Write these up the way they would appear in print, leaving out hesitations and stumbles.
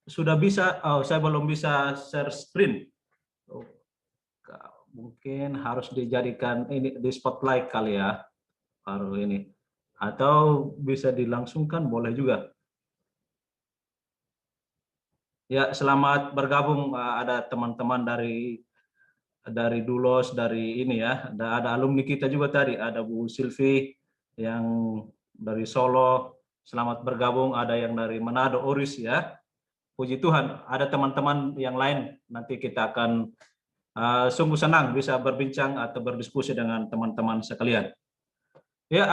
sudah bisa. Saya belum bisa share screen. Mungkin harus dijadikan ini di spotlight kali ya, baru ini. Atau bisa dilangsungkan, boleh juga. Ya, selamat bergabung. Ada teman-teman dari Dulos, dari ini ya. Ada alumni kita juga tadi. Ada Bu Silvi yang dari Solo. Selamat bergabung. Ada yang dari Manado, Oris ya. Puji Tuhan. Ada teman-teman yang lain. Nanti kita akan sungguh senang bisa berbincang atau berdiskusi dengan teman-teman sekalian. Ya,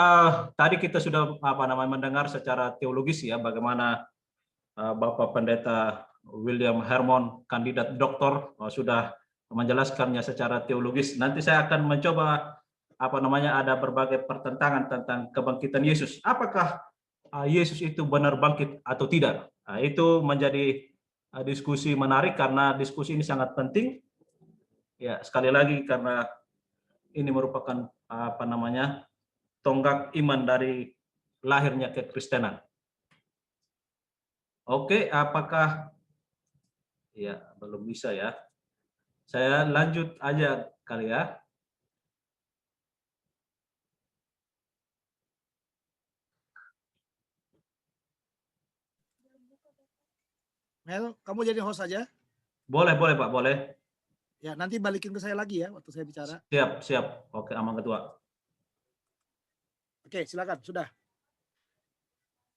tadi kita sudah mendengar secara teologis ya bagaimana Bapak Pendeta William Hermon, kandidat doktor, sudah menjelaskannya secara teologis. Nanti saya akan mencoba ada berbagai pertentangan tentang kebangkitan Yesus. Apakah Yesus itu benar bangkit atau tidak? Itu menjadi diskusi menarik karena diskusi ini sangat penting. Ya, sekali lagi karena ini merupakan tonggak iman dari lahirnya kekristenan. Oke, apakah ya belum bisa ya? Saya lanjut aja kali ya. Mel, kamu jadi host aja? Boleh Pak, boleh. Ya, nanti balikin ke saya lagi ya waktu saya bicara. Siap. Oke, aman Ketua. Oke, silakan, sudah.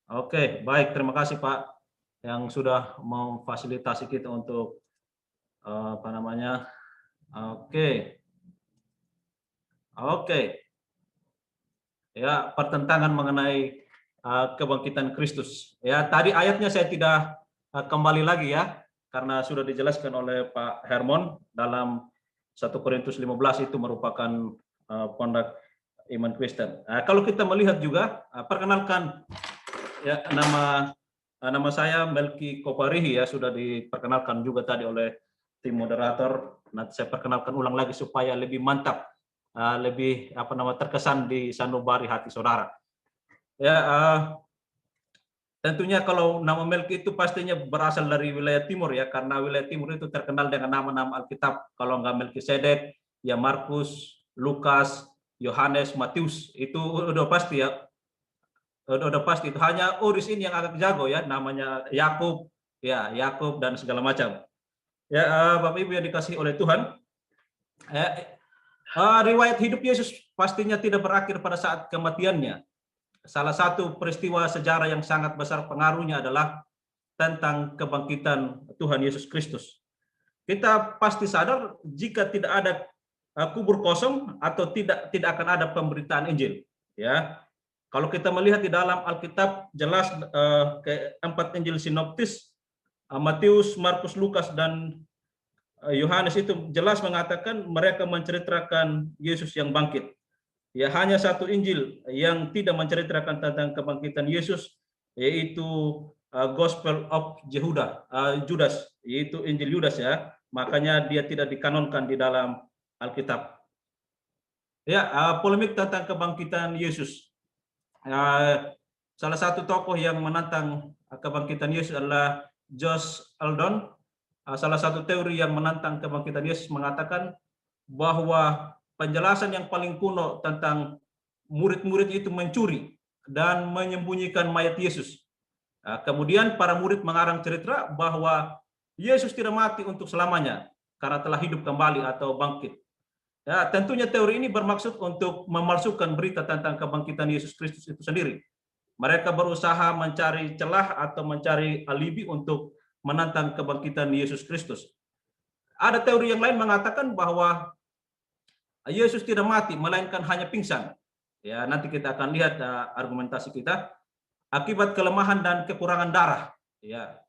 Oke, baik. Terima kasih Pak yang sudah memfasilitasi kita untuk Oke. Ya, pertentangan mengenai kebangkitan Kristus. Ya, tadi ayatnya saya tidak kembali lagi ya, karena sudah dijelaskan oleh Pak Hermon dalam 1 Korintus 15 itu merupakan pondok iman Kristen. Kalau kita melihat juga, perkenalkan ya, nama saya Melki Koparihi ya, sudah diperkenalkan juga tadi oleh tim moderator. Nanti saya perkenalkan ulang lagi supaya lebih mantap, lebih terkesan di sanubari hati saudara. Ya, tentunya kalau nama Melki itu pastinya berasal dari wilayah timur ya, karena wilayah timur itu terkenal dengan nama-nama Alkitab. Kalau nggak Melkisedek, ya Markus, Lukas, Yohanes, Matius, itu udah pasti ya. Udah pasti itu. Hanya Oris ini yang agak jago ya, namanya Yakub, ya Yakub dan segala macam. Ya, Bapak Ibu yang dikasihi oleh Tuhan, riwayat hidup Yesus pastinya tidak berakhir pada saat kematiannya. Salah satu peristiwa sejarah yang sangat besar pengaruhnya adalah tentang kebangkitan Tuhan Yesus Kristus. Kita pasti sadar jika tidak ada kubur kosong atau tidak akan ada pemberitaan Injil. Ya, kalau kita melihat di dalam Alkitab jelas keempat Injil sinoptis, Matius, Markus, Lukas, dan Yohanes itu jelas mengatakan mereka menceritakan Yesus yang bangkit. Ya, hanya satu Injil yang tidak menceritakan tentang kebangkitan Yesus, yaitu Gospel of Judas, yaitu Injil Yudas ya. Makanya dia tidak dikanonkan di dalam Alkitab. Ya, polemik tentang kebangkitan Yesus. Salah satu tokoh yang menantang kebangkitan Yesus adalah Josh Eldon. Salah satu teori yang menantang kebangkitan Yesus mengatakan bahwa penjelasan yang paling kuno tentang murid-murid itu mencuri dan menyembunyikan mayat Yesus. Kemudian para murid mengarang cerita bahwa Yesus tidak mati untuk selamanya karena telah hidup kembali atau bangkit. Ya, tentunya teori ini bermaksud untuk memalsukan berita tentang kebangkitan Yesus Kristus itu sendiri. Mereka berusaha mencari celah atau mencari alibi untuk menantang kebangkitan Yesus Kristus. Ada teori yang lain mengatakan bahwa Yesus tidak mati, melainkan hanya pingsan. Ya, nanti kita akan lihat argumentasi kita akibat kelemahan dan kekurangan darah. Ya.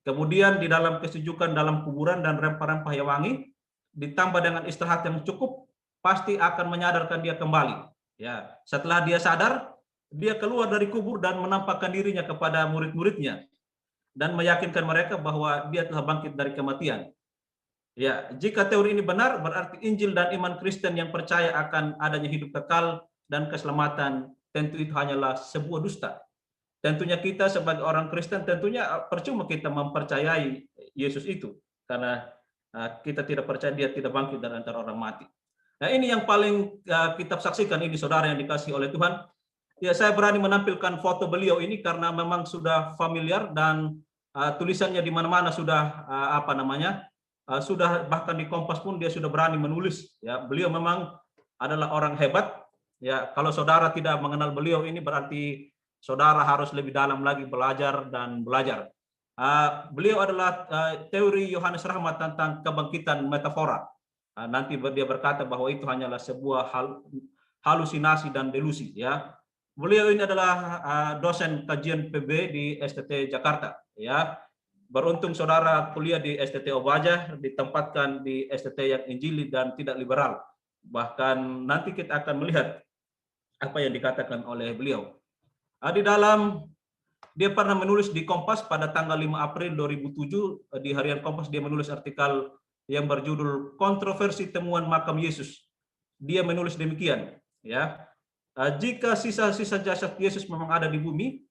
Kemudian di dalam kesejukan dalam kuburan dan rempah-rempah yang wangi, ditambah dengan istirahat yang cukup, pasti akan menyadarkan dia kembali. Ya, setelah dia sadar, dia keluar dari kubur dan menampakkan dirinya kepada murid-muridnya dan meyakinkan mereka bahwa dia telah bangkit dari kematian. Ya, jika teori ini benar, berarti Injil dan iman Kristen yang percaya akan adanya hidup kekal dan keselamatan tentu itu hanyalah sebuah dusta. tentunya kita sebagai orang Kristen tentunya percuma kita mempercayai Yesus itu karena kita tidak percaya dia tidak bangkit dari antara orang mati. Nah, ini yang paling kita saksikan ini saudara yang dikasihi oleh Tuhan. Ya, saya berani menampilkan foto beliau ini karena memang sudah familiar dan tulisannya di mana-mana sudah sudah bahkan di Kompas pun dia sudah berani menulis. Ya, beliau memang adalah orang hebat. Ya, kalau saudara tidak mengenal beliau ini berarti saudara harus lebih dalam lagi belajar dan belajar. Beliau adalah teori Yohanes Rahmat tentang kebangkitan metafora. Nanti dia berkata bahwa itu hanyalah sebuah halusinasi dan delusi. Ya, beliau ini adalah dosen kajian PB di STT Jakarta. Ya, beruntung saudara kuliah di STT Obajah, ditempatkan di STT yang Injili dan tidak liberal. Bahkan nanti kita akan melihat apa yang dikatakan oleh beliau. Di dalam dia pernah menulis di Kompas pada tanggal 5 April 2007 di harian Kompas dia menulis artikel yang berjudul Kontroversi Temuan Makam Yesus. Dia menulis demikian, ya. Jika sisa-sisa jasad Yesus memang ada di bumi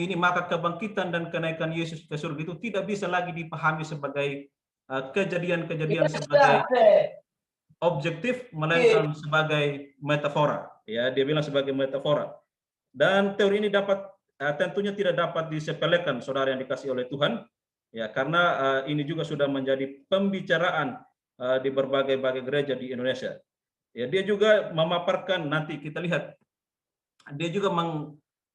ini maka kebangkitan dan kenaikan Yesus ke surga itu tidak bisa lagi dipahami sebagai kejadian-kejadian sebagai objektif melainkan sebagai metafora. Ya, dia bilang sebagai metafora. Dan teori ini tentunya tidak dapat disepelekan saudara yang dikasihi oleh Tuhan, ya, karena ini juga sudah menjadi pembicaraan di berbagai gereja di Indonesia. Ya, dia juga memaparkan, nanti kita lihat, dia juga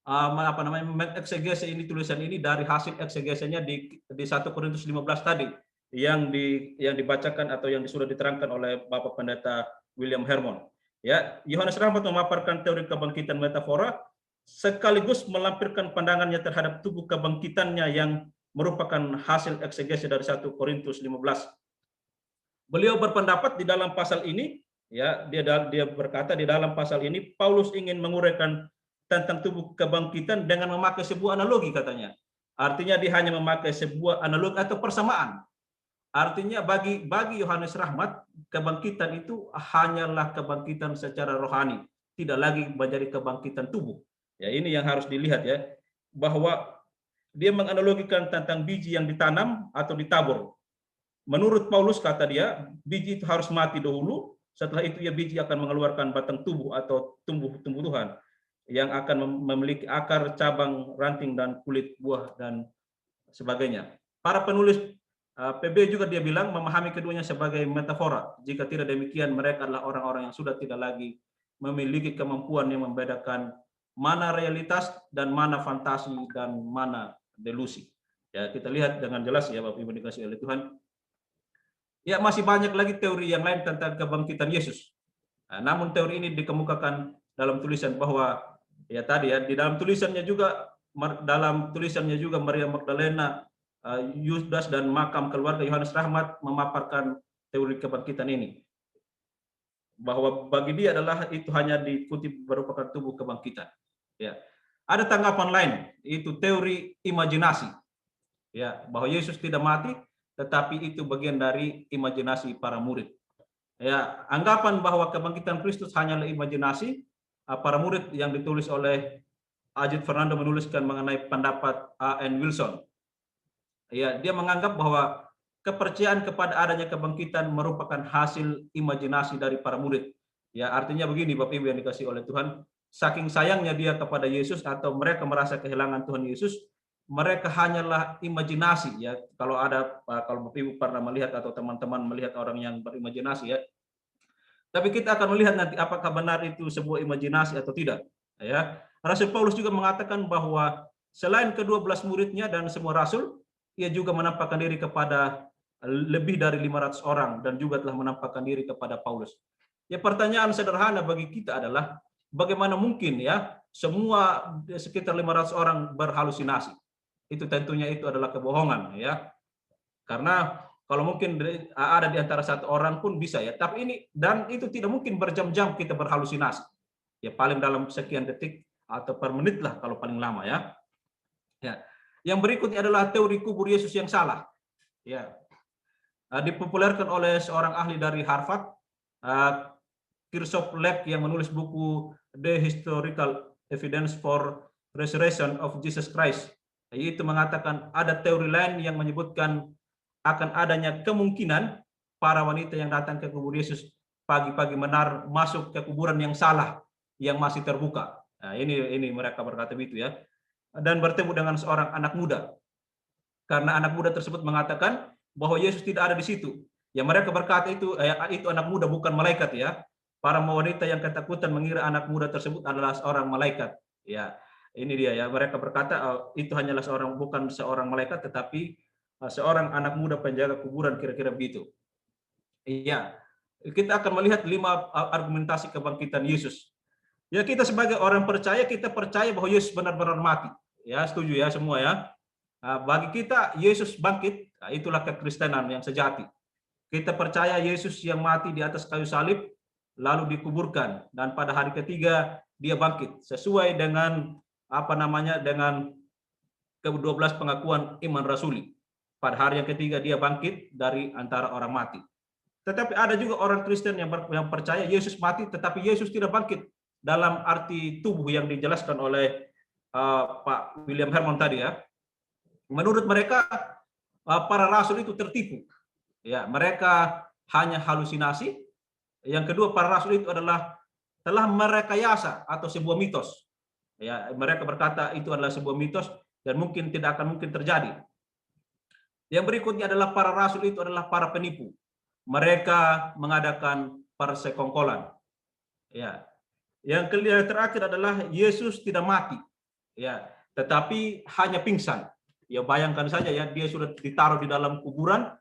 mengeksegese ini tulisan ini dari hasil eksegesinya di 1 Korintus 15 tadi yang dibacakan atau yang sudah diterangkan oleh Bapak Pendeta William Hermon. Ya, Yohanes Rahmat memaparkan teori kebangkitan metafora sekaligus melampirkan pandangannya terhadap tubuh kebangkitannya yang merupakan hasil eksegesi dari 1 Korintus 15. Beliau berpendapat di dalam pasal ini, ya, dia berkata di dalam pasal ini Paulus ingin menguraikan tentang tubuh kebangkitan dengan memakai sebuah analogi katanya. Artinya dia hanya memakai sebuah analogi atau persamaan. Artinya bagi Yohanes Rahmat kebangkitan itu hanyalah kebangkitan secara rohani, tidak lagi menjadi kebangkitan tubuh. Ya, ini yang harus dilihat ya, bahwa dia menganalogikan tentang biji yang ditanam atau ditabur. Menurut Paulus kata dia, biji itu harus mati dahulu, setelah itu ya biji akan mengeluarkan batang tubuh atau tumbuh-tumbuhan yang akan memiliki akar, cabang, ranting dan kulit buah dan sebagainya. Para penulis PB juga dia bilang memahami keduanya sebagai metafora. Jika tidak demikian mereka adalah orang-orang yang sudah tidak lagi memiliki kemampuan yang membedakan mana realitas dan mana fantasi dan mana delusi. Ya, kita lihat dengan jelas ya Bapak Ibu dikasihi oleh Tuhan. Ya, masih banyak lagi teori yang lain tentang kebangkitan Yesus. Namun teori ini dikemukakan dalam tulisan bahwa ya tadi ya di dalam tulisannya juga Maria Magdalena, Yudas dan makam keluarga Yohanes Rahmat memaparkan teori kebangkitan ini. Bahwa bagi dia adalah itu hanya dikutip merupakan tubuh kebangkitan. Ya. Ada tanggapan lain, itu teori imajinasi. Ya, bahwa Yesus tidak mati, tetapi itu bagian dari imajinasi para murid. Ya, anggapan bahwa kebangkitan Kristus hanyalah imajinasi para murid yang ditulis oleh Ajit Fernando menuliskan mengenai pendapat A.N. Wilson. Ya, dia menganggap bahwa kepercayaan kepada adanya kebangkitan merupakan hasil imajinasi dari para murid. Ya, artinya begini Bapak Ibu yang dikasihi oleh Tuhan, saking sayangnya dia kepada Yesus atau mereka merasa kehilangan Tuhan Yesus, mereka hanyalah imajinasi ya. Kalau Bapak Ibu pernah melihat atau teman-teman melihat orang yang berimajinasi ya. Tapi kita akan melihat nanti apakah benar itu sebuah imajinasi atau tidak. Ya, Rasul Paulus juga mengatakan bahwa selain ke-12 muridnya dan semua rasul, ia juga menampakkan diri kepada lebih dari 500 orang dan juga telah menampakkan diri kepada Paulus. Ya, pertanyaan sederhana bagi kita adalah bagaimana mungkin ya semua sekitar 500 orang berhalusinasi? Itu tentunya itu adalah kebohongan ya. Karena kalau mungkin ada di antara satu orang pun bisa ya, tapi ini dan itu tidak mungkin berjam-jam kita berhalusinasi. Ya paling dalam sekian detik atau per menit lah kalau paling lama ya. Ya. Yang berikutnya adalah teori kubur Yesus yang salah. Ya. Dipopulerkan oleh seorang ahli dari Harvard, Kirchhoff Leck yang menulis buku The Historical Evidence for resurrection of Jesus Christ, yaitu mengatakan ada teori lain yang menyebutkan akan adanya kemungkinan para wanita yang datang ke kubur Yesus pagi-pagi masuk ke kuburan yang salah yang masih terbuka. Nah, ini mereka berkata begitu ya. Dan bertemu dengan seorang anak muda. Karena anak muda tersebut mengatakan bahwa Yesus tidak ada di situ. Yang mereka berkata itu anak muda bukan malaikat ya. Para wanita yang ketakutan mengira anak muda tersebut adalah seorang malaikat. Ya, ini dia ya. Mereka berkata itu hanyalah bukan seorang malaikat tetapi seorang anak muda penjaga kuburan, kira-kira begitu. Iya. Kita akan melihat 5 argumentasi kebangkitan Yesus. Ya, kita sebagai orang percaya, kita percaya bahwa Yesus benar-benar mati. Ya, setuju ya semua ya. Bagi kita Yesus bangkit, itulah kekristenan yang sejati. Kita percaya Yesus yang mati di atas kayu salib lalu dikuburkan dan pada hari ketiga dia bangkit sesuai dengan dengan ke-12 pengakuan iman rasuli. Pada hari yang ketiga dia bangkit dari antara orang mati. Tetapi ada juga orang Kristen yang percaya Yesus mati tetapi Yesus tidak bangkit dalam arti tubuh yang dijelaskan oleh Pak William Hermon tadi ya. Menurut mereka para rasul itu tertipu. Ya, mereka hanya halusinasi. Yang kedua, para rasul itu telah merekayasa atau sebuah mitos. Ya, mereka berkata itu adalah sebuah mitos dan tidak akan mungkin terjadi. Yang berikutnya adalah para rasul itu adalah para penipu. Mereka mengadakan persekongkolan. Ya. Yang terakhir adalah Yesus tidak mati. Ya, tetapi hanya pingsan. Ya, bayangkan saja ya, dia sudah ditaruh di dalam kuburan,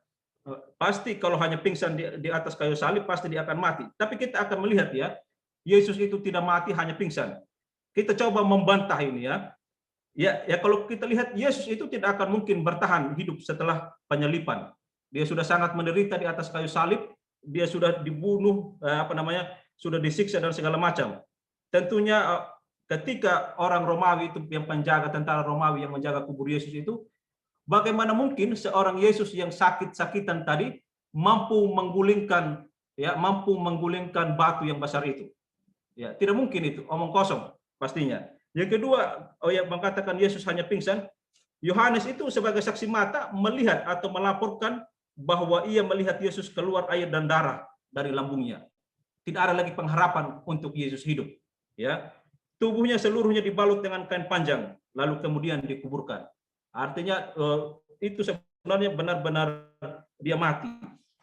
pasti kalau hanya pingsan di atas kayu salib pasti dia akan mati. Tapi kita akan melihat ya, Yesus itu tidak mati, hanya pingsan. Kita coba membantah ini ya. Ya kalau kita lihat Yesus itu tidak akan mungkin bertahan hidup setelah penyalipan. Dia sudah sangat menderita di atas kayu salib, dia sudah dibunuh, sudah disiksa dan segala macam. Tentunya ketika orang Romawi itu yang tentara Romawi yang menjaga kubur Yesus itu, bagaimana mungkin seorang Yesus yang sakit-sakitan tadi mampu menggulingkan batu yang besar itu? Ya, tidak mungkin itu, omong kosong pastinya. Yang kedua, yang mengatakan Yesus hanya pingsan, Yohanes itu sebagai saksi mata melihat atau melaporkan bahwa ia melihat Yesus keluar air dan darah dari lambungnya. Tidak ada lagi pengharapan untuk Yesus hidup. Ya, tubuhnya seluruhnya dibalut dengan kain panjang, lalu kemudian dikuburkan. Artinya itu sebenarnya benar-benar dia mati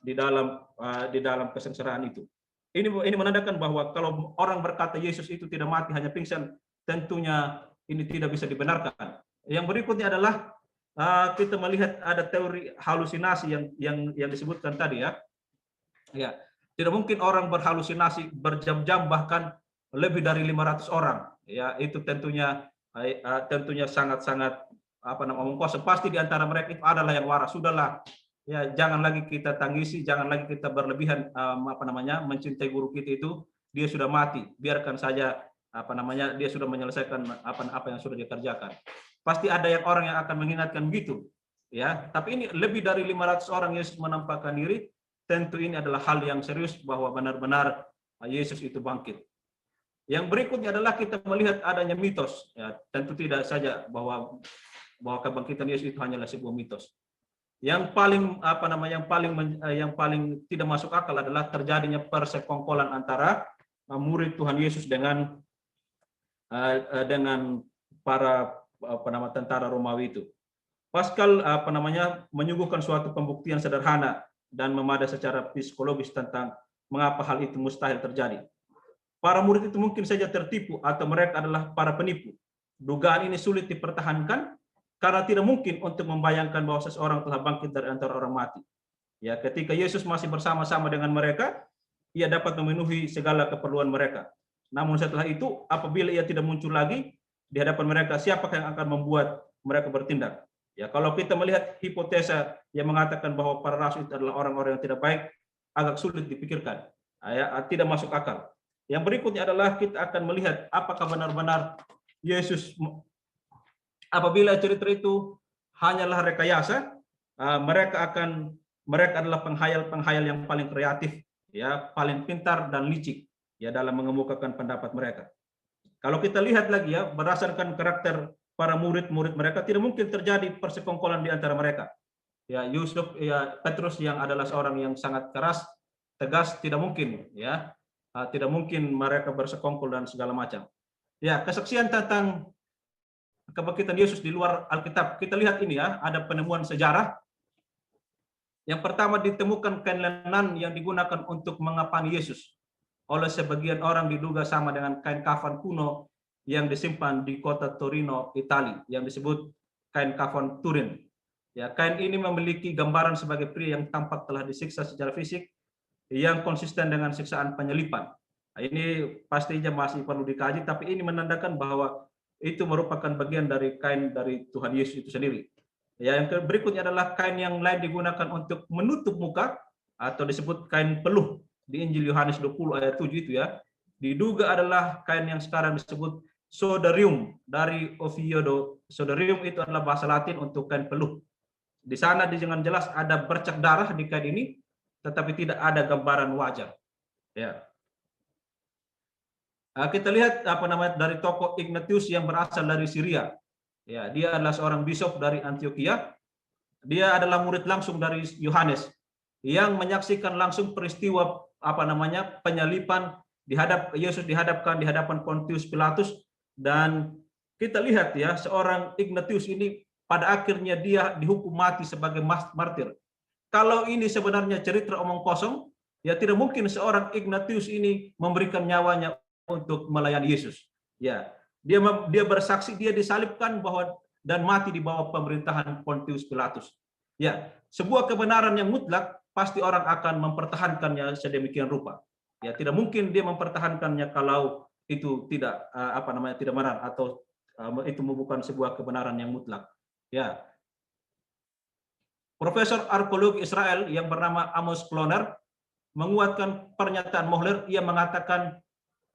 di dalam kesengsaraan itu. Ini menandakan bahwa kalau orang berkata Yesus itu tidak mati, hanya pingsan, tentunya ini tidak bisa dibenarkan. Yang berikutnya adalah kita melihat ada teori halusinasi yang disebutkan tadi ya. Ya, tidak mungkin orang berhalusinasi berjam-jam bahkan lebih dari 500 orang. Ya, itu tentunya sangat-sangat omong kosong. Pasti di antara mereka itu adalah yang waras. Sudahlah, ya jangan lagi kita tangisi, jangan lagi kita berlebihan mencintai guru kita itu. Dia sudah mati, biarkan saja dia sudah menyelesaikan apa yang sudah dikerjakan. Pasti ada orang yang akan mengingatkan begitu. Ya, tapi ini lebih dari 500 orang Yesus menampakkan diri. Tentu ini adalah hal yang serius bahwa benar-benar Yesus itu bangkit. Yang berikutnya adalah kita melihat adanya mitos. Ya, tentu tidak saja bahwa kebangkitan Yesus itu hanyalah sebuah mitos. Yang paling tidak masuk akal adalah terjadinya persekongkolan antara murid Tuhan Yesus dengan para tentara Romawi itu. Pascal menyuguhkan suatu pembuktian sederhana dan memadai secara psikologis tentang mengapa hal itu mustahil terjadi. Para murid itu mungkin saja tertipu atau mereka adalah para penipu. Dugaan ini sulit dipertahankan karena tidak mungkin untuk membayangkan bahwa seseorang telah bangkit dari antara orang mati. Ya, ketika Yesus masih bersama-sama dengan mereka, ia dapat memenuhi segala keperluan mereka. Namun setelah itu, apabila ia tidak muncul lagi di hadapan mereka, siapakah yang akan membuat mereka bertindak? Ya, kalau kita melihat hipotesa yang mengatakan bahwa para rasul itu adalah orang-orang yang tidak baik, agak sulit dipikirkan. Ya, tidak masuk akal. Yang berikutnya adalah kita akan melihat apakah benar-benar Yesus, apabila cerita itu hanyalah rekayasa, mereka adalah penghayal yang paling kreatif, ya, paling pintar dan licik, ya, dalam mengemukakan pendapat mereka. Kalau kita lihat lagi ya, berdasarkan karakter para murid-murid mereka, tidak mungkin terjadi persekongkolan di antara mereka. Ya, Yusuf, ya Petrus yang adalah seorang yang sangat keras, tegas, tidak mungkin ya. Tidak mungkin mereka bersekongkol dan segala macam. Ya, kesaksian tentang kebangkitan Yesus di luar Alkitab. Kita lihat ini ya, ada penemuan sejarah. Yang pertama, ditemukan kain lenan yang digunakan untuk mengapani Yesus. Oleh sebagian orang diduga sama dengan kain kafan kuno yang disimpan di kota Torino, Italia, yang disebut kain kafan Turin. Ya, kain ini memiliki gambaran sebagai pria yang tampak telah disiksa secara fisik yang konsisten dengan siksaan penyelipan. Nah, ini pastinya masih perlu dikaji, tapi ini menandakan bahwa itu merupakan bagian dari kain dari Tuhan Yesus itu sendiri. Ya, yang berikutnya adalah kain yang lain digunakan untuk menutup muka atau disebut kain peluh di Injil Yohanes 20 ayat 7 itu ya. Diduga adalah kain yang sekarang disebut sodarium dari Oviedo. Sodarium itu adalah bahasa Latin untuk kain peluh. Di sana dengan jelas ada bercak darah di kain ini, tetapi tidak ada gambaran wajah. Ya. Kita lihat dari tokoh Ignatius yang berasal dari Syria. Ya, dia adalah seorang bishop dari Antioquia. Dia adalah murid langsung dari Yohanes yang menyaksikan langsung peristiwa penyalipan Yesus dihadapkan di hadapan Pontius Pilatus, dan kita lihat ya, seorang Ignatius ini pada akhirnya dia dihukum mati sebagai martir. Kalau ini sebenarnya cerita omong kosong, ya tidak mungkin seorang Ignatius ini memberikan nyawanya untuk melayani Yesus. Ya, dia bersaksi, dia disalibkan dan mati di bawah pemerintahan Pontius Pilatus. Ya, sebuah kebenaran yang mutlak pasti orang akan mempertahankannya sedemikian rupa. Ya, tidak mungkin dia mempertahankannya kalau itu tidak tidak benar atau itu bukan sebuah kebenaran yang mutlak. Ya. Profesor arkeologi Israel yang bernama Amos Kloner menguatkan pernyataan Mohler. Ia mengatakan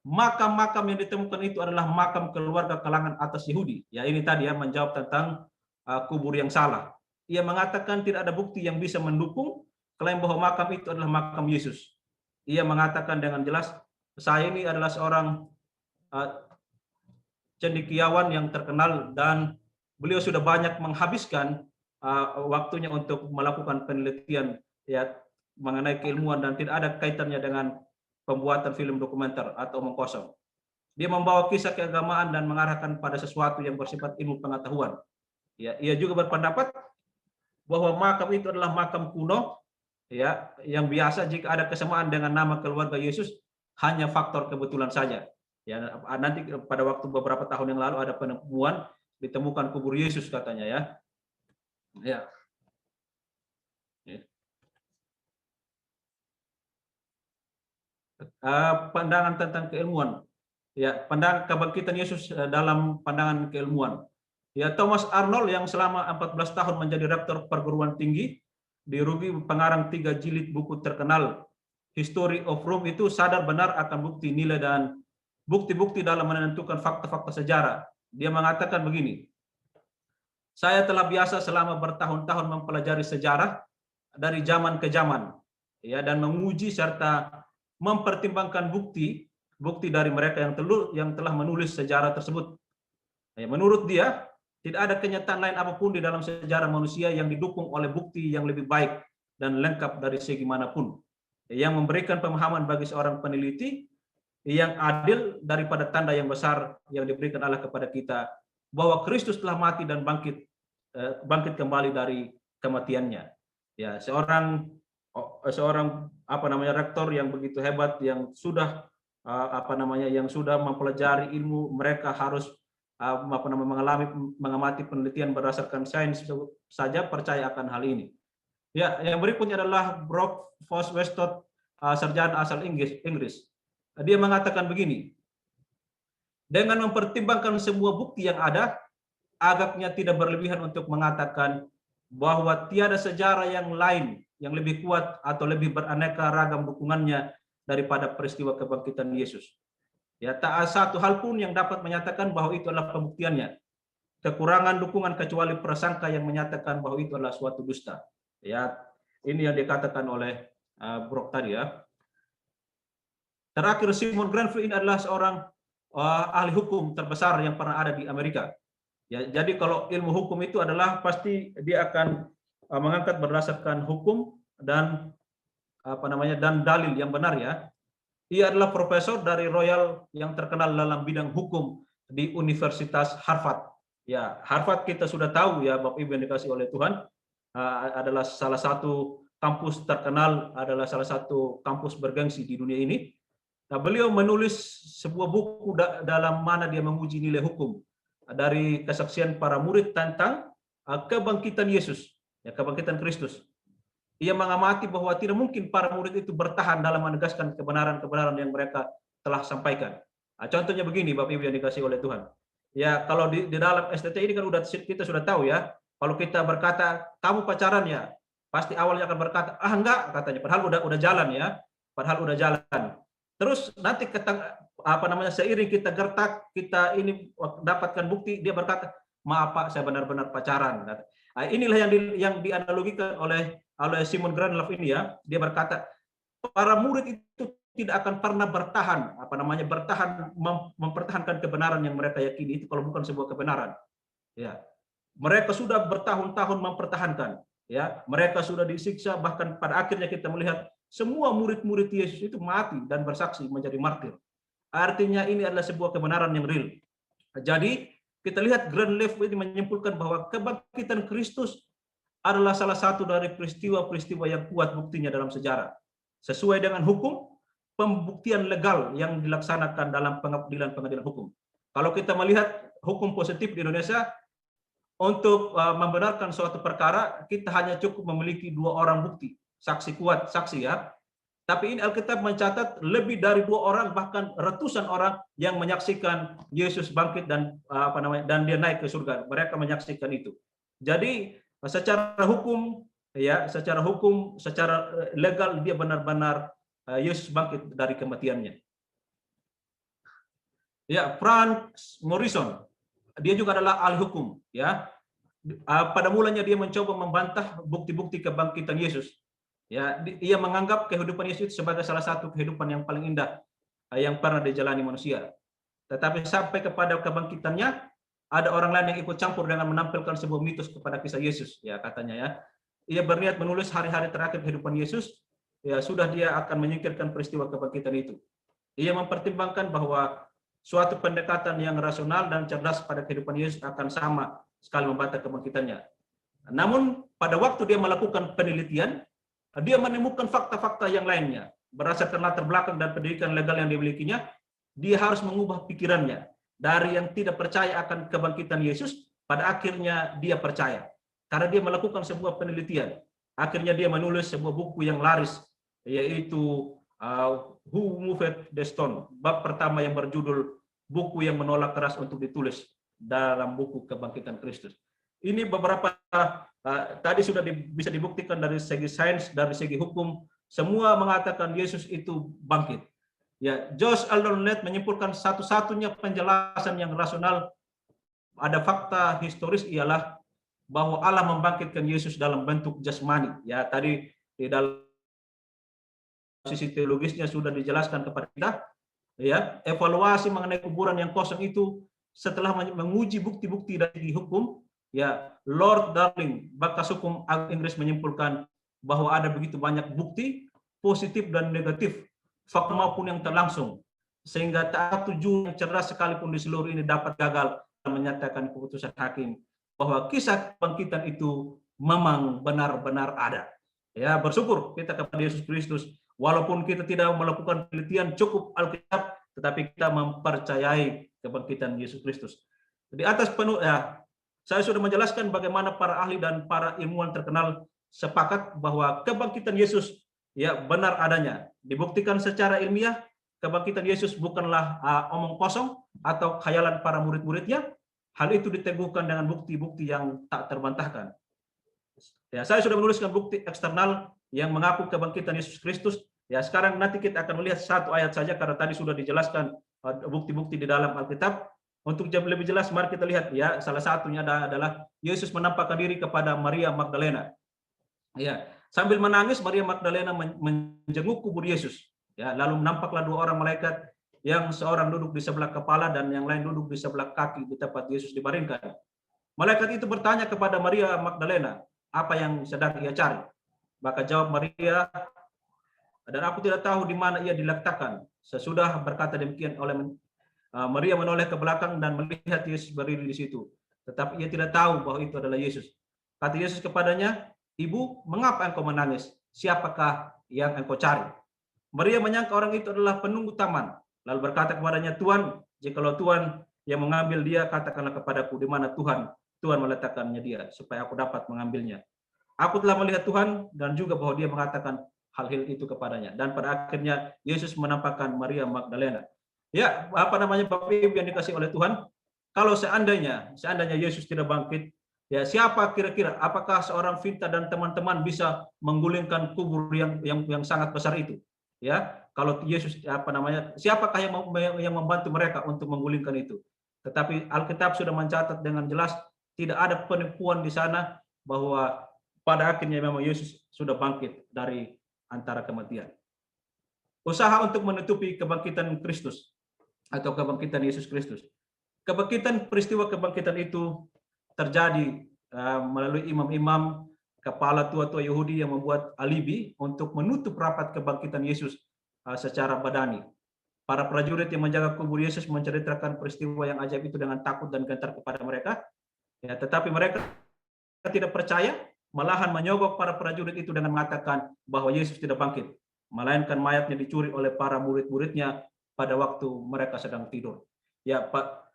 makam-makam yang ditemukan itu adalah makam keluarga kalangan atas Yahudi. Ya, ini tadi ya, menjawab tentang kubur yang salah. Ia mengatakan tidak ada bukti yang bisa mendukung klaim bahwa makam itu adalah makam Yesus. Ia mengatakan dengan jelas, saya ini adalah seorang cendekiawan yang terkenal dan beliau sudah banyak menghabiskan waktunya untuk melakukan penelitian ya mengenai keilmuan dan tidak ada kaitannya dengan pembuatan film dokumenter atau omong kosong. Dia membawa kisah keagamaan dan mengarahkan pada sesuatu yang bersifat ilmu pengetahuan. Ya, ia juga berpendapat bahwa makam itu adalah makam kuno ya, yang biasa jika ada kesamaan dengan nama keluarga Yesus hanya faktor kebetulan saja. Ya, nanti pada waktu beberapa tahun yang lalu ada penemuan ditemukan kubur Yesus katanya ya. Ya. Pandangan tentang keilmuan. Ya, pandangan kebangkitan Yesus dalam pandangan keilmuan. Ya, Thomas Arnold yang selama 14 tahun menjadi rektor perguruan tinggi di Ruby, pengarang 3 jilid buku terkenal History of Rome, itu sadar benar akan bukti nilai dan bukti-bukti dalam menentukan fakta-fakta sejarah. Dia mengatakan begini, saya telah biasa selama bertahun-tahun mempelajari sejarah dari zaman ke zaman, ya, dan menguji serta mempertimbangkan bukti dari mereka yang telah menulis sejarah tersebut. Ya, menurut dia, tidak ada kenyataan lain apapun di dalam sejarah manusia yang didukung oleh bukti yang lebih baik dan lengkap dari segi manapun, yang memberikan pemahaman bagi seorang peneliti yang adil daripada tanda yang besar yang diberikan Allah kepada kita bahwa Kristus telah mati dan bangkit kembali dari kematiannya. Ya, seorang rektor yang begitu hebat, yang sudah yang sudah mempelajari ilmu, mereka harus mengamati penelitian berdasarkan sains saja percaya akan hal ini. Ya, yang berikutnya adalah Brock Foss Westot, sarjana asal Inggris. Dia mengatakan begini, dengan mempertimbangkan semua bukti yang ada, agaknya tidak berlebihan untuk mengatakan bahwa tiada sejarah yang lain yang lebih kuat atau lebih beraneka ragam dukungannya daripada peristiwa kebangkitan Yesus. Ya, tak satu hal pun yang dapat menyatakan bahwa itu adalah pembuktiannya. Kekurangan dukungan kecuali prasangka yang menyatakan bahwa itu adalah suatu dusta. Ya, ini yang dikatakan oleh Brock tadi ya. Terakhir, Simon Granville ini adalah seorang ahli hukum terbesar yang pernah ada di Amerika. Ya, jadi kalau ilmu hukum itu adalah pasti dia akan mengangkat berdasarkan hukum dan dan dalil yang benar ya. Ia adalah profesor dari Royal yang terkenal dalam bidang hukum di Universitas Harvard. Ya, Harvard kita sudah tahu ya Bapak Ibu yang dikasih oleh Tuhan, adalah salah satu kampus terkenal, adalah salah satu kampus bergengsi di dunia ini. Nah, beliau menulis sebuah buku dalam mana dia menguji nilai hukum dari kesaksian para murid tentang kebangkitan Yesus, ya kebangkitan Kristus. Ia mengamati bahwa tidak mungkin para murid itu bertahan dalam menegaskan kebenaran-kebenaran yang mereka telah sampaikan. Nah, contohnya begini, Bapak Ibu yang dikasih oleh Tuhan. Ya, kalau di dalam STT ini kan kita sudah tahu ya, kalau kita berkata kamu pacaran ya, pasti awalnya akan berkata enggak katanya, padahal udah jalan ya, padahal udah jalan. Terus nanti seiring kita gertak, kita ini dapatkan bukti, dia berkata maaf Pak, saya benar-benar pacaran. Nah, inilah yang dianalogikan oleh Simon Granlove ini ya. Dia berkata para murid itu tidak akan pernah bertahan mempertahankan kebenaran yang mereka yakini itu kalau bukan sebuah kebenaran. Ya. Mereka sudah bertahun-tahun mempertahankan, ya. Mereka sudah disiksa, bahkan pada akhirnya kita melihat semua murid-murid Yesus itu mati dan bersaksi menjadi martir. Artinya ini adalah sebuah kebenaran yang real. Jadi kita lihat Granlove ini menyimpulkan bahwa kebangkitan Kristus adalah salah satu dari peristiwa-peristiwa yang kuat buktinya dalam sejarah. Sesuai dengan hukum, pembuktian legal yang dilaksanakan dalam pengadilan hukum. Kalau kita melihat hukum positif di Indonesia, untuk membenarkan suatu perkara, kita hanya cukup memiliki 2 orang bukti, saksi kuat, saksi ya. Tapi ini Alkitab mencatat lebih dari 2 orang, bahkan ratusan orang yang menyaksikan Yesus bangkit dan dan dia naik ke surga. Mereka menyaksikan itu. Jadi secara hukum ya, secara legal dia benar-benar Yesus bangkit dari kematiannya. Ya, Frank Morrison, dia juga adalah ahli hukum ya. Pada mulanya dia mencoba membantah bukti-bukti kebangkitan Yesus. Ya, ia menganggap kehidupan Yesus sebagai salah satu kehidupan yang paling indah yang pernah dijalani manusia. Tetapi sampai kepada kebangkitannya, ada orang lain yang ikut campur dengan menampilkan sebuah mitos kepada kisah Yesus, ya katanya ya. Ia berniat menulis hari-hari terakhir kehidupan Yesus, ya sudah dia akan menyingkirkan peristiwa kebangkitan itu. Ia mempertimbangkan bahwa suatu pendekatan yang rasional dan cerdas pada kehidupan Yesus akan sama sekali membantah kebangkitannya. Namun pada waktu dia melakukan penelitian, dia menemukan fakta-fakta yang lainnya. Berdasarkan latar belakang dan pendidikan legal yang dimilikinya, dia harus mengubah pikirannya. Dari yang tidak percaya akan kebangkitan Yesus, pada akhirnya dia percaya. Karena dia melakukan sebuah penelitian. Akhirnya dia menulis sebuah buku yang laris, yaitu Who Moved the Stone. Bab pertama yang berjudul buku yang menolak keras untuk ditulis dalam buku kebangkitan Kristus. Ini beberapa tadi sudah bisa dibuktikan dari segi sains, dari segi hukum, semua mengatakan Yesus itu bangkit. Ya, Josh Eldon Ladd menyimpulkan satu-satunya penjelasan yang rasional ada fakta historis ialah bahwa Allah membangkitkan Yesus dalam bentuk jasmani. Ya, tadi di dalam sisi teologisnya sudah dijelaskan kepada kita. Ya, evaluasi mengenai kuburan yang kosong itu setelah menguji bukti-bukti dari hukum, ya Lord Darling, bakas hukum Inggris menyimpulkan bahwa ada begitu banyak bukti positif dan negatif, fakta maupun yang terlangsung, sehingga tak tujuh yang cerdas sekalipun di seluruh ini dapat gagal menyatakan keputusan hakim bahwa kisah kebangkitan itu memang benar-benar ada. Ya, bersyukur kita kepada Yesus Kristus, walaupun kita tidak melakukan penelitian cukup Alkitab, tetapi kita mempercayai kebangkitan Yesus Kristus. Di atas penuh ya, saya sudah menjelaskan bagaimana para ahli dan para ilmuwan terkenal sepakat bahwa kebangkitan Yesus ya benar adanya. Dibuktikan secara ilmiah, kebangkitan Yesus bukanlah omong kosong atau khayalan para murid-muridnya. Hal itu diteguhkan dengan bukti-bukti yang tak terbantahkan. Ya, saya sudah menuliskan bukti eksternal yang mengaku kebangkitan Yesus Kristus. Ya, sekarang nanti kita akan melihat satu ayat saja karena tadi sudah dijelaskan bukti-bukti di dalam Alkitab. Untuk lebih jelas, mari kita lihat ya. Salah satunya adalah Yesus menampakkan diri kepada Maria Magdalena. Ya, sambil menangis Maria Magdalena menjenguk kubur Yesus. Ya, lalu menampaklah 2 orang malaikat yang seorang duduk di sebelah kepala dan yang lain duduk di sebelah kaki di tempat Yesus dibaringkan. Malaikat itu bertanya kepada Maria Magdalena, apa yang sedang ia cari? Maka jawab Maria, dan aku tidak tahu di mana ia diletakkan. Sesudah berkata demikian Maria menoleh ke belakang dan melihat Yesus berdiri di situ. Tetapi ia tidak tahu bahwa itu adalah Yesus. Kata Yesus kepadanya, "Ibu, mengapa engkau menangis? Siapakah yang engkau cari?" Maria menyangka orang itu adalah penunggu taman. Lalu berkata kepadanya, "Tuhan, jikalau Tuhan yang mengambil dia, katakanlah kepadaku di mana Tuhan meletakkannya dia, supaya aku dapat mengambilnya. Aku telah melihat Tuhan," dan juga bahwa dia mengatakan hal-hal itu kepadanya. Dan pada akhirnya Yesus menampakkan Maria Magdalena. Ya, apa namanya Bapak Ibu yang dikasih oleh Tuhan? Kalau seandainya Yesus tidak bangkit, ya siapa kira-kira? Apakah seorang Vinta dan teman-teman bisa menggulingkan kubur yang sangat besar itu? Ya, kalau Yesus siapakah yang membantu mereka untuk menggulingkan itu? Tetapi Alkitab sudah mencatat dengan jelas tidak ada penipuan di sana bahwa pada akhirnya memang Yesus sudah bangkit dari antara kematian. Usaha untuk menutupi kebangkitan Kristus atau kebangkitan Yesus Kristus. Peristiwa kebangkitan itu terjadi melalui imam-imam, kepala tua-tua Yahudi yang membuat alibi untuk menutup rapat kebangkitan Yesus secara badani. Para prajurit yang menjaga kubur Yesus menceritakan peristiwa yang ajaib itu dengan takut dan gentar kepada mereka. Ya, tetapi mereka tidak percaya, malahan menyogok para prajurit itu dengan mengatakan bahwa Yesus tidak bangkit, melainkan mayatnya dicuri oleh para murid-muridnya pada waktu mereka sedang tidur. Ya, Pak,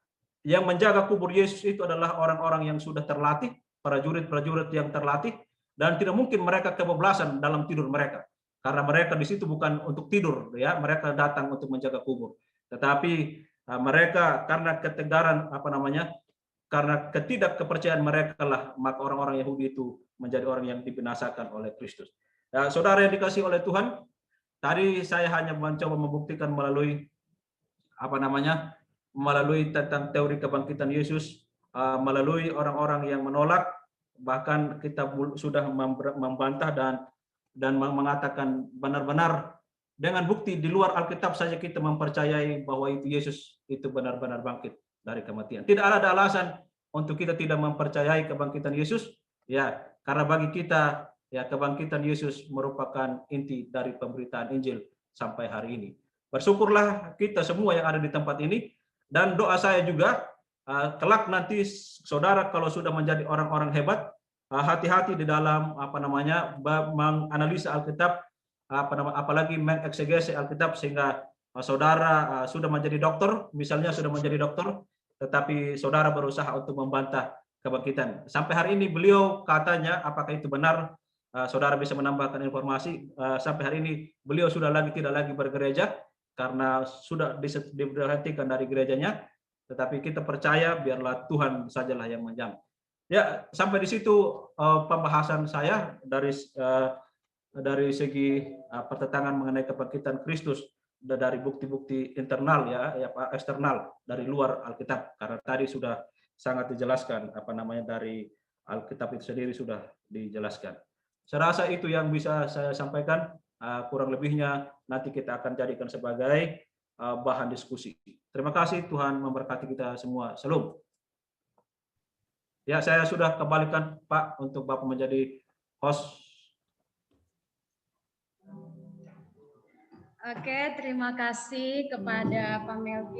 yang menjaga kubur Yesus itu adalah orang-orang yang sudah terlatih, prajurit-prajurit yang terlatih, dan tidak mungkin mereka kebablasan dalam tidur mereka. Karena mereka di situ bukan untuk tidur, ya, mereka datang untuk menjaga kubur. Tetapi mereka karena ketegaran karena ketidakkepercayaan mereka lah, maka orang-orang Yahudi itu menjadi orang yang dibinasakan oleh Kristus. Nah, saudara yang dikasih oleh Tuhan, tadi saya hanya mencoba membuktikan melalui melalui tentang teori kebangkitan Yesus, melalui orang-orang yang menolak, bahkan kita sudah membantah dan mengatakan benar-benar dengan bukti di luar Alkitab saja kita mempercayai bahwa itu Yesus itu benar-benar bangkit dari kematian. Tidak ada alasan untuk kita tidak mempercayai kebangkitan Yesus, ya, karena bagi kita ya kebangkitan Yesus merupakan inti dari pemberitaan Injil sampai hari ini. Bersyukurlah kita semua yang ada di tempat ini, dan doa saya juga kelak nanti saudara kalau sudah menjadi orang-orang hebat, hati-hati di dalam menganalisa Alkitab, apalagi mengeksegesi Alkitab, sehingga saudara sudah menjadi dokter, misalnya sudah menjadi dokter, tetapi saudara berusaha untuk membantah kebangkitan. Sampai hari ini beliau katanya, apakah itu benar? Saudara bisa menambahkan informasi. Sampai hari ini beliau sudah tidak lagi bergereja karena sudah diberhentikan dari gerejanya. Tetapi kita percaya biarlah Tuhan sajalah yang menjamin. Ya, sampai di situ pembahasan saya dari segi pertentangan mengenai kebangkitan Kristus dari bukti-bukti internal eksternal dari luar Alkitab, karena tadi sudah sangat dijelaskan dari Alkitab itu sendiri sudah dijelaskan. Saya rasa itu yang bisa saya sampaikan, kurang lebihnya nanti kita akan jadikan sebagai bahan diskusi. Terima kasih, Tuhan memberkati kita semua. Shalom. Ya, saya sudah kembalikan Pak untuk Bapak menjadi host. Oke, terima kasih kepada Pak Melki.